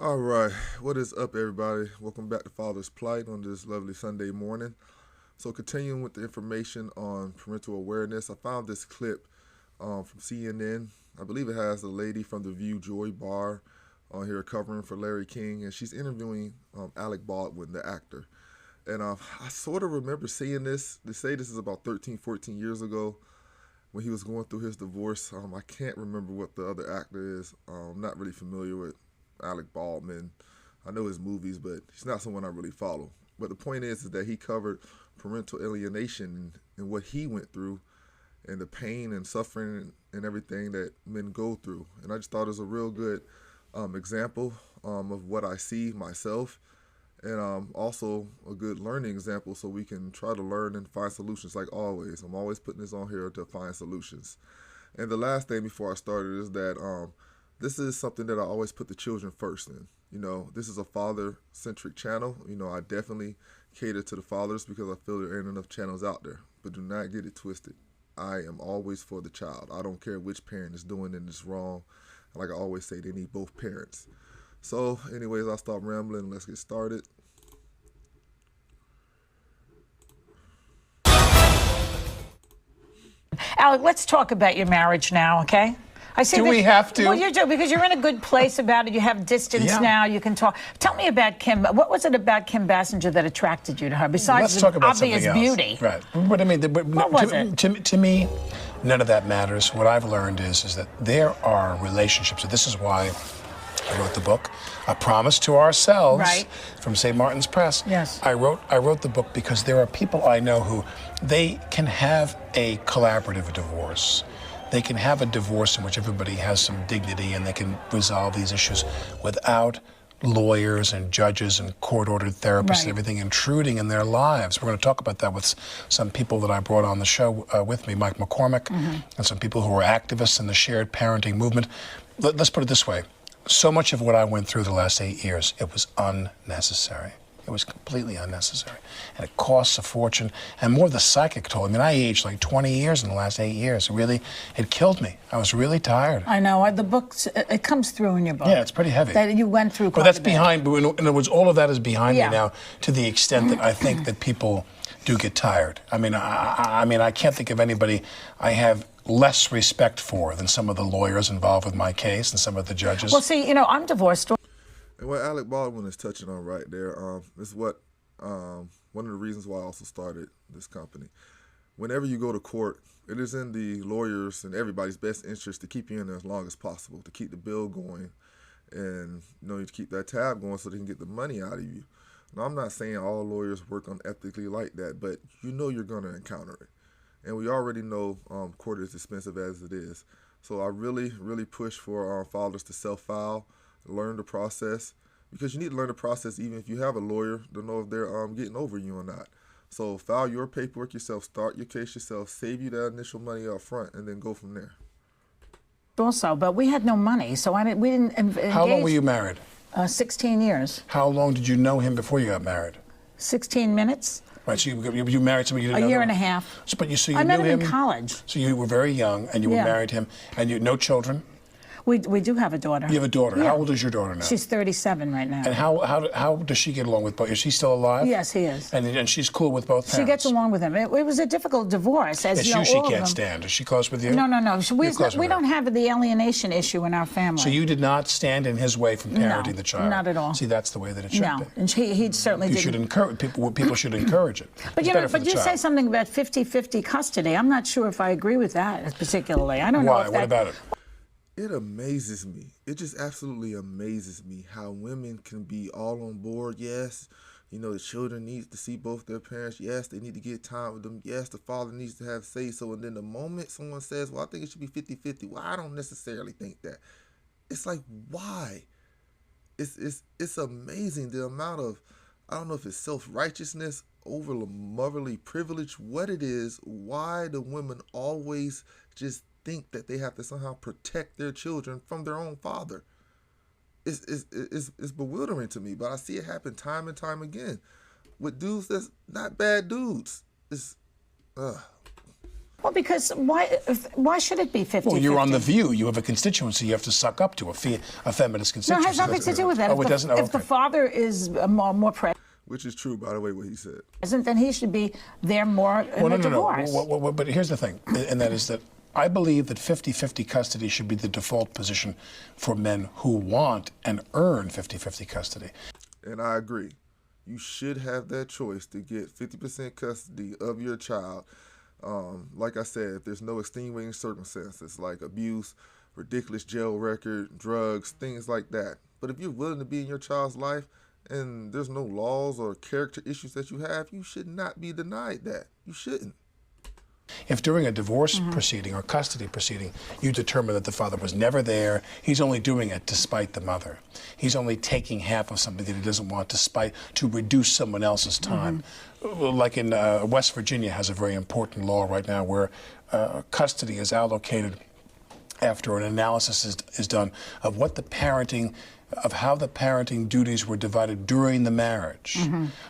All right, what is up, everybody? Welcome back to Father's Plight on this lovely Sunday morning. So, continuing with the information on parental awareness, I found this clip from CNN. I believe it has a lady from The View, Joy Behar, on here covering for Larry King, and she's interviewing Alec Baldwin, the actor. And I sort of remember seeing this. They say this is about 13, 14 years ago when he was going through his divorce. I can't remember what the other actor is. I'm not really familiar with Alec Baldwin. I know his movies, but he's not someone I really follow. But the point is that he covered parental alienation and what he went through and the pain and suffering and everything that men go through. And I just thought it was a real good example of what I see myself, and also a good learning example so we can try to learn and find solutions like always. I'm always putting this on here to find solutions. And the last thing before I started is that this is something that I always put the children first in. This is a father-centric channel. I definitely cater to the fathers because I feel there ain't enough channels out there. But do not get it twisted. I am always for the child. I don't care which parent is doing it, it's wrong. Like I always say, they need both parents. So, anyways, I'll stop rambling. Let's get started. Alec, let's talk about your marriage now, okay? I say Do we have to? Well, you do, because you're in a good place about it. You have distance now. You can talk. Tell me about Kim. What was it about Kim Basinger that attracted you to her, besides Let's talk the about obvious something else. beauty? Right. But I mean, What was it? to me, none of that matters. What I've learned is that there are relationships. And this is why I wrote the book, A Promise to Ourselves, Right. from St. Martin's Press. Yes. I wrote the book because there are people I know who they can have a collaborative divorce. They can have a divorce in which everybody has some dignity and they can resolve these issues without lawyers and judges and court-ordered therapists Right. and everything intruding in their lives. We're going to talk about that with some people that I brought on the show with me, Mike McCormick, and some people who are activists in the shared parenting movement. Let's put it this way. So much of what I went through the last 8 years, it was unnecessary. It was completely unnecessary. And it costs a fortune. And more the psychic toll. I mean, I aged like 20 years in the last 8 years. It killed me. I was really tired. I know. The book, it comes through in your book. Yeah, it's pretty heavy. That you went through quite But that's a bit. behind, but in other words, all of that is behind Yeah. me now to the extent that I think that people do get tired. I mean, I can't think of anybody I have less respect for than some of the lawyers involved with my case and some of the judges. Well, see, I'm divorced. And what Alec Baldwin is touching on right there is what one of the reasons why I also started this company. Whenever you go to court, it is in the lawyers and everybody's best interest to keep you in there as long as possible, to keep the bill going, and to keep that tab going so they can get the money out of you. Now, I'm not saying all lawyers work unethically like that, but you're going to encounter it. And we already know court is expensive as it is. So I really, really push for fathers to self-file, learn the process, because you need to learn the process even if you have a lawyer to know if they're getting over you or not. So file your paperwork yourself, start your case yourself, save you that initial money up front, and then go from there. Also, but we had no money, so we didn't engage. How long were you married? 16 years. How long did you know him before you got married? 16 minutes. Right, so you married somebody you didn't know? A year them? and a half. So, but you I met knew him in college. So you were very young and you Yeah. married him and you no children? We do have a daughter. You have a daughter. Yeah. How old is your daughter now? She's 37 right now. And how does she get along with both? Is she still alive? Yes, he is. And she's cool with both parents? She gets along with him. It was a difficult divorce, as It's you know. she all of can't them. stand. Is she close with you? No. You're close with We her. don't have the alienation issue in our family. So you did not stand in his way from parenting the child? not at all. See, that's the way that it should No, be. and he certainly You didn't. should encourage people should encourage it. But It's better for the you say child. something about 50-50 custody. I'm not sure if I agree with that particularly. I don't know Why? if What about it? It amazes me. It just absolutely amazes me how women can be all on board. Yes, the children need to see both their parents. Yes, they need to get time with them. Yes, the father needs to have say-so. And then the moment someone says, well, I think it should be 50-50. Well, I don't necessarily think that. It's like, why? It's amazing the amount of, I don't know if it's self-righteousness, over motherly privilege, what it is, why the women always just think that they have to somehow protect their children from their own father. It's bewildering to me, but I see it happen time and time again with dudes that's not bad dudes. Well, because why should it be 50-50? Well, you're on The View. You have a constituency you have to suck up to, a feminist constituency. No, it has nothing to do with that. Oh, it doesn't? If the father is more present, Which is true, by the way, what he said. then he should be there more in the divorce. No. But here's the thing, and that is that I believe that 50-50 custody should be the default position for men who want and earn 50-50 custody. And I agree. You should have that choice to get 50% custody of your child. Like I said, if there's no extenuating circumstances like abuse, ridiculous jail record, drugs, things like that. But if you're willing to be in your child's life and there's no laws or character issues that you have, you should not be denied that. You shouldn't. If during a divorce proceeding or custody proceeding, you determine that the father was never there, he's only doing it to spite the mother. He's only taking half of something that he doesn't want to reduce someone else's time. Like in West Virginia has a very important law right now where custody is allocated after an analysis is done of what the parenting, of how the parenting duties were divided during the marriage.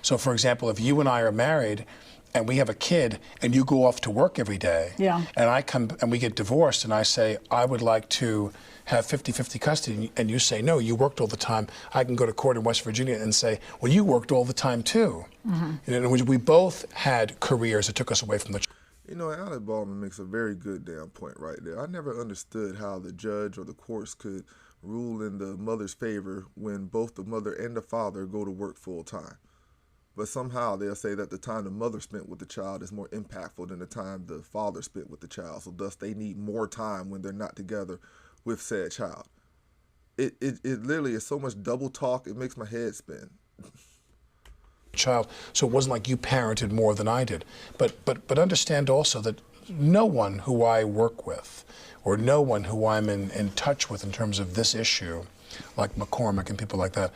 So, for example, if you and I are married and we have a kid and you go off to work every day, and I come and we get divorced and I say, I would like to have 50-50 custody, and you say, no, you worked all the time, I can go to court in West Virginia and say, well, you worked all the time too. And we both had careers that took us away from the child. You know, Alec Baldwin makes a very good damn point right there. I never understood how the judge or the courts could rule in the mother's favor when both the mother and the father go to work full time. But somehow they'll say that the time the mother spent with the child is more impactful than the time the father spent with the child. So thus they need more time when they're not together with said child. It literally is so much double talk, it makes my head spin. Child, so it wasn't like you parented more than I did. But understand also that no one who I work with or no one who I'm in touch with in terms of this issue, like McCormick and people like that,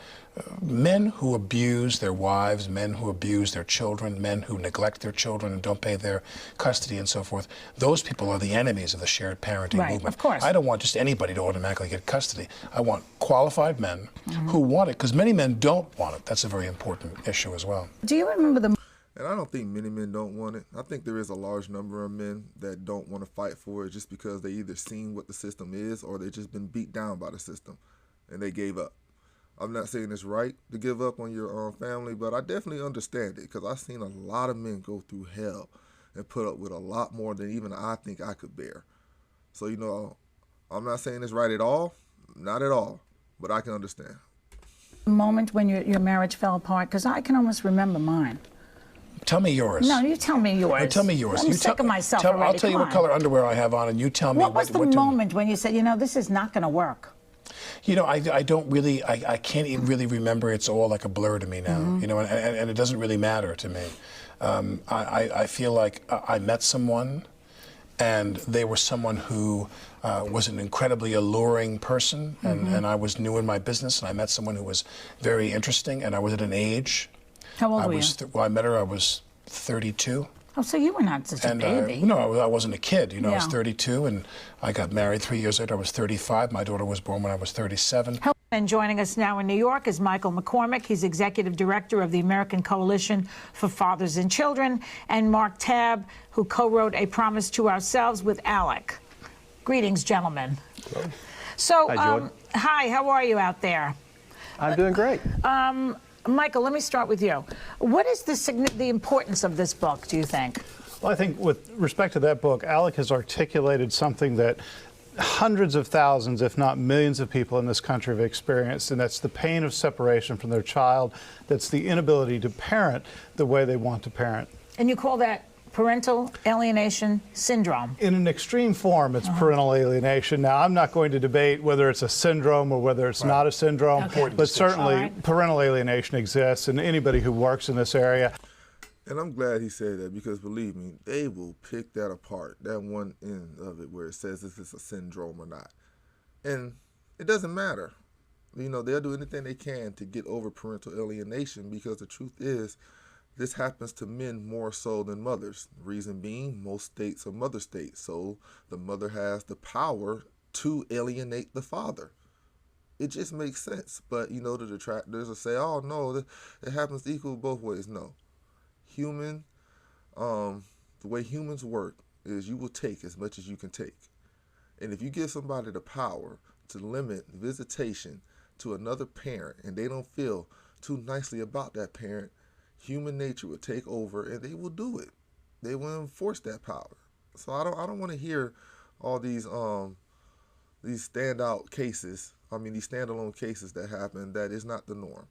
men who abuse their wives, men who abuse their children, men who neglect their children and don't pay their custody and so forth, those people are the enemies of the shared parenting movement. Of course. I don't want just anybody to automatically get custody. I want qualified men who want it, because many men don't want it. That's a very important issue as well. Do you remember the... And I don't think many men don't want it. I think there is a large number of men that don't want to fight for it just because they either seen what the system is or they've just been beat down by the system and they gave up. I'm not saying it's right to give up on your family, but I definitely understand it because I've seen a lot of men go through hell and put up with a lot more than even I think I could bear. So, you know, I'm not saying it's right at all, not at all, but I can understand. Moment when your marriage fell apart? Because I can almost remember mine. Tell me yours. No, you tell me yours. No, tell me yours. I'm sick of myself already. I'll tell you what color underwear I have on, and you tell me what was the moment when you said, you know, this is not going to work? You know, I don't really, I can't even really remember. It's all like a blur to me now, you know, and it doesn't really matter to me. I feel like I met someone, and they were someone who was an incredibly alluring person, and I was new in my business, and I met someone who was very interesting, and I was at an age. How old were you? Well, I met her, I was 32. Oh, so you were not such a baby. No, I wasn't a kid. You know, I was 32, and I got married 3 years later. I was 35. My daughter was born when I was 37. And joining us now in New York is Michael McCormick. He's executive director of the American Coalition for Fathers and Children, and Mark Tabb, who co-wrote A Promise to Ourselves with Alec. Greetings, gentlemen. Hello. So, Hi, Joy. hi, how are you out there? I'm doing great. Michael, let me start with you. What is the importance of this book, do you think? Well, I think with respect to that book, Alec has articulated something that hundreds of thousands, if not millions of people in this country have experienced, and that's the pain of separation from their child. That's the inability to parent the way they want to parent. And you call that parental alienation syndrome? In an extreme form, it's parental alienation. Now, I'm not going to debate whether it's a syndrome or whether it's not a syndrome, but certainly parental alienation exists, and anybody who works in this area. And I'm glad he said that because, believe me, they will pick that apart, that one end of it where it says if it's a syndrome or not. And it doesn't matter. You know, they'll do anything they can to get over parental alienation because the truth is, this happens to men more so than mothers. Reason being, most states are mother states, so the mother has the power to alienate the father. It just makes sense. But, you know, the detractors will say, oh, no, it happens equal both ways. No. The way humans work is you will take as much as you can take. And if you give somebody the power to limit visitation to another parent and they don't feel too nicely about that parent, human nature will take over and they will do it. They will enforce that power. So I don't want to hear all these standout cases. I mean, these standalone cases that happen. That is not the norm.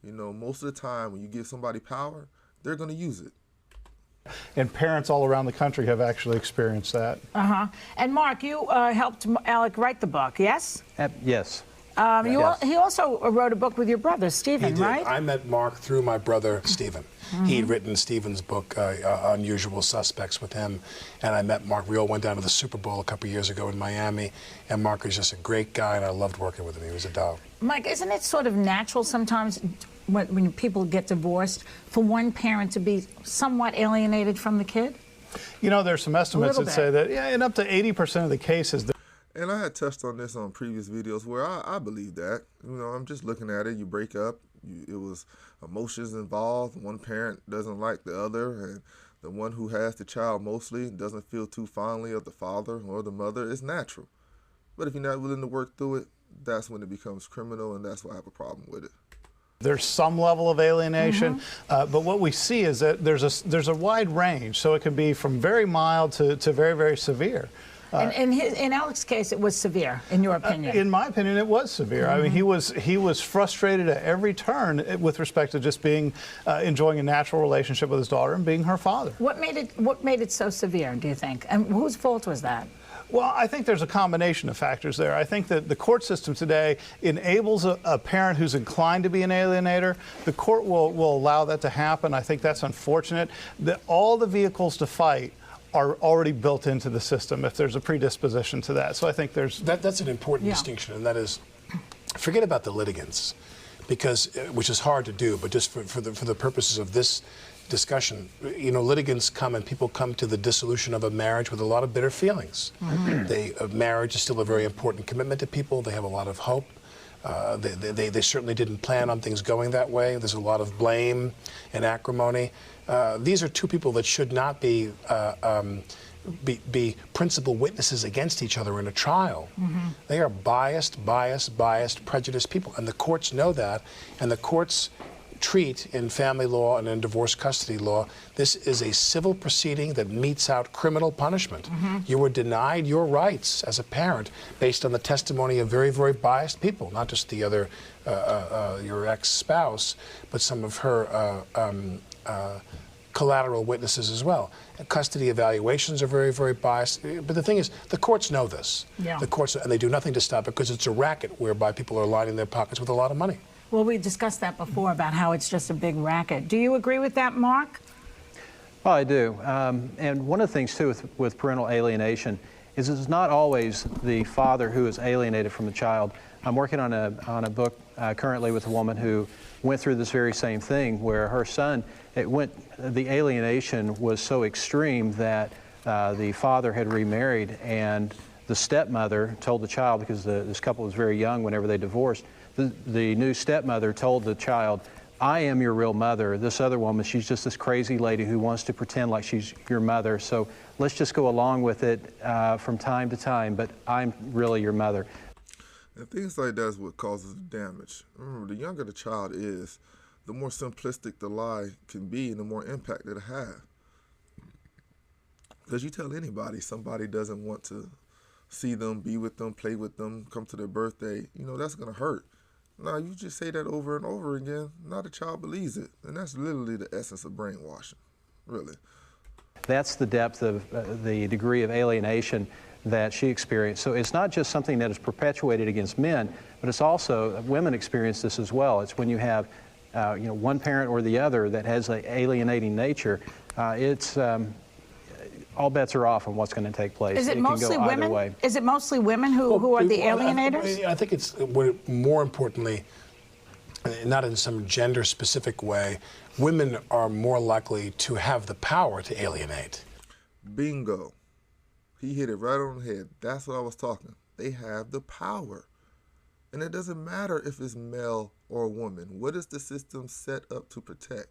You know, most of the time when you give somebody power, they're going to use it. And parents all around the country have actually experienced that. And Mark, you helped Alec write the book, yes? Yes. Yes. He also wrote a book with your brother, Stephen, He did. right? I met Mark through my brother, Stephen. He'd written Stephen's book, Unusual Suspects, with him, and I met Mark. We all went down to the Super Bowl a couple years ago in Miami, and Mark was just a great guy, and I loved working with him. He was a doll. Mike, isn't it sort of natural sometimes when people get divorced for one parent to be somewhat alienated from the kid? You know, there's some estimates that bit. say that, yeah, in up to 80% of the cases, And I had touched on this on previous videos where I believe that. You know, I'm just looking at it. You break up. It was emotions involved. One parent doesn't like the other, and the one who has the child mostly doesn't feel too fondly of the father or the mother. It's natural. But if you're not willing to work through it, that's when it becomes criminal, and that's why I have a problem with it. there's some level of alienation, but what we see is that there's a wide range. So it can be from very mild to very, very severe. In Alec's case, it was severe, in your opinion. In my opinion, it was severe. I mean, he was frustrated at every turn with respect to just being enjoying a natural relationship with his daughter and being her father. What made it so severe, do you think? And whose fault was that? Well, I think there's a combination of factors there. I think that the court system today enables a parent who's inclined to be an alienator. The court will allow that to happen. I think that's unfortunate. All the vehicles to fight are already built into the system if there's a predisposition to that. So I think there's... That's an important distinction, and that is, forget about the litigants, because, which is hard to do, but just for the purposes of this discussion, you know, litigants come and people come to the dissolution of a marriage with a lot of bitter feelings. Marriage is still a very important commitment to people. They have a lot of hope. They certainly didn't plan on things going that way. There's a lot of blame and acrimony. These are two people that should not be principal witnesses against each other in a trial. They are biased, prejudiced people, and the courts know that, and the courts treat in family law and in divorce custody law, this is a civil proceeding that metes out criminal punishment. You were denied your rights as a parent based on the testimony of very, very biased people, not just the other, your ex-spouse, but some of her collateral witnesses as well. Custody evaluations are very, very biased. But the thing is, the courts know this. The courts, and they do nothing to stop it because it's a racket whereby people are lining their pockets with a lot of money. Well, we discussed that before about how it's just a big racket. Do you agree with that, Mark? Well, I do. And one of the things, too, with parental alienation is it's not always the father who is alienated from the child. I'm working on a book currently with a woman who went through this very same thing where her son, the alienation was so extreme that the father had remarried, and the stepmother told the child, because this couple was very young whenever they divorced, the new stepmother told the child, I am your real mother. This other woman, she's just this crazy lady who wants to pretend like she's your mother. So let's just go along with it from time to time, but I'm really your mother. And things like that is what causes the damage. Remember, the younger the child is, the more simplistic the lie can be and the more impact it'll have. Because you tell anybody somebody doesn't want to see them, be with them, play with them, come to their birthday, you know, that's going to hurt. Now, you just say that over and over again, now the child believes it. And that's literally the essence of brainwashing, really. That's the depth of the degree of alienation that she experienced. So it's not just something that is perpetuated against men, but it's also, women experience this as well. It's when you have you know, one parent or the other that has an alienating nature, all bets are off on what's going to take place. Is it mostly can go women? either way. Is it mostly women who are the alienators? I think it's, more importantly, not in some gender-specific way, women are more likely to have the power to alienate. Bingo. He hit it right on the head. That's what I was talking. They have the power. And it doesn't matter if it's male or woman. What is the system set up to protect?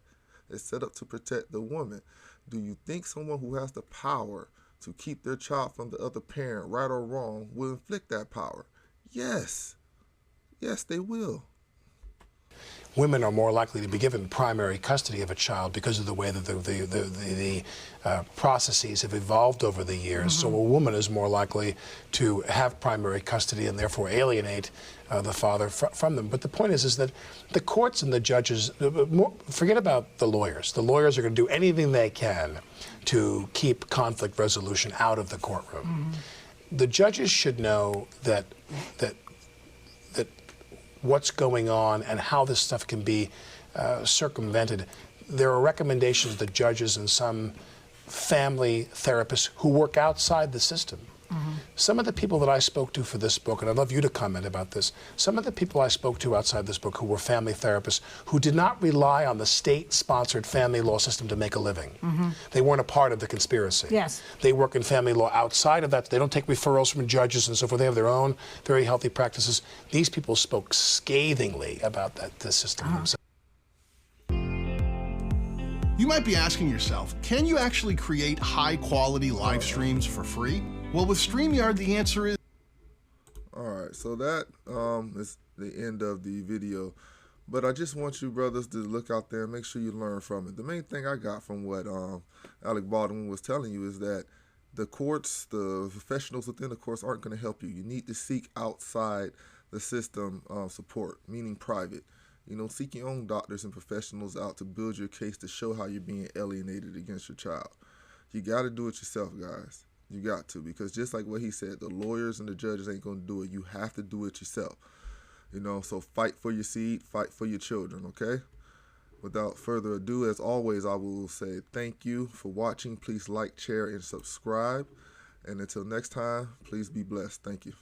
It's set up to protect the woman. Do you think someone who has the power to keep their child from the other parent, right or wrong, will inflict that power? Yes. Yes, they will. Women are more likely to be given primary custody of a child because of the way that the processes have evolved over the years. So a woman is more likely to have primary custody and therefore alienate the father from them. But the point is that the courts and the judges, forget about the lawyers. The lawyers are going to do anything they can to keep conflict resolution out of the courtroom. The judges should know that what's going on and how this stuff can be circumvented. There are recommendations that judges and some family therapists who work outside the system. Some of the people that I spoke to for this book, and I'd love you to comment about this, some of the people I spoke to outside this book who were family therapists who did not rely on the state-sponsored family law system to make a living. They weren't a part of the conspiracy. Yes. They work in family law outside of that. They don't take referrals from judges and so forth. They have their own very healthy practices. These people spoke scathingly about the system themselves. You might be asking yourself, can you actually create high-quality live streams for free? Well, with StreamYard, the answer is... All right, so that is the end of the video. But I just want you brothers to look out there and make sure you learn from it. The main thing I got from what Alec Baldwin was telling you is that the courts, the professionals within the courts aren't going to help you. You need to seek outside the system support, meaning private. You know, seek your own doctors and professionals out to build your case to show how you're being alienated against your child. You got to do it yourself, guys. You got to, because just like what he said, the lawyers and the judges ain't going to do it. You have to do it yourself. You know, so fight for your seed, fight for your children, okay? Without further ado, as always, I will say thank you for watching. Please like, share, and subscribe. And until next time, please be blessed. Thank you.